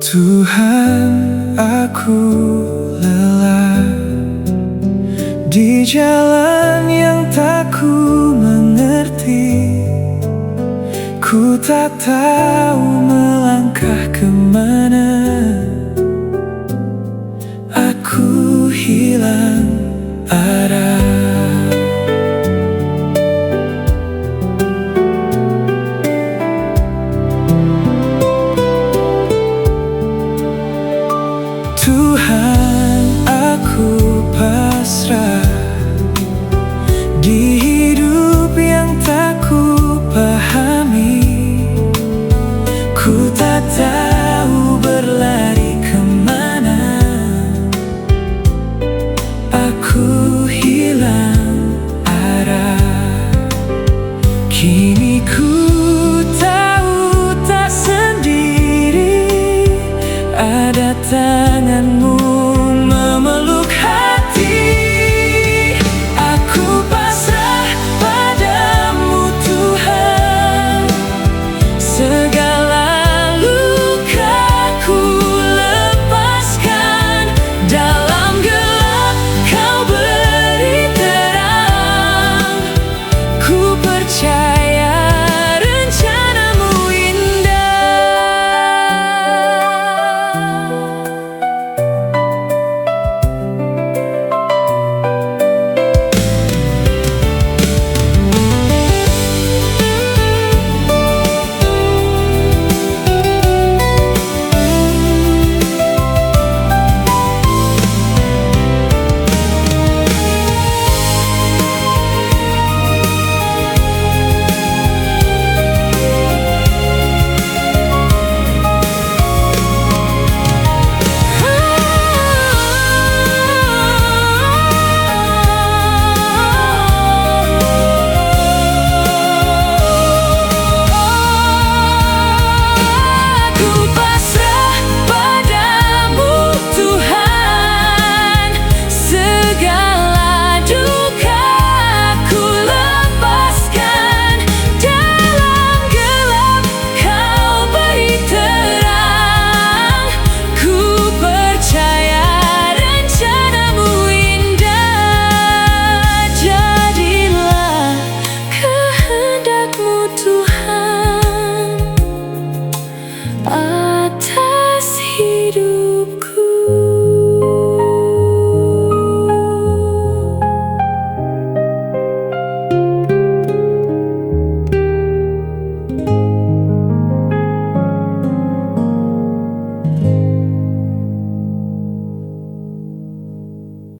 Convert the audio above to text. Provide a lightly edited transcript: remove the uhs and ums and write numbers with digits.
Tuhan, aku lelah di jalan yang tak ku mengerti. Ku tak tahu melangkah kemana. Aku hilang arah. Tuhan, aku pasrah di hidup yang tak ku pahami. Ku tak tahu berlari kemana. Aku hilang arah. Kini ku tahu tak sendiri. Ada tanganmu memeluk hati. Aku pasrah padamu Tuhan. Segala luka ku lepaskan. Dalam gelap kau beri terang. Ku percaya rencanamu indah. Atas hidupku.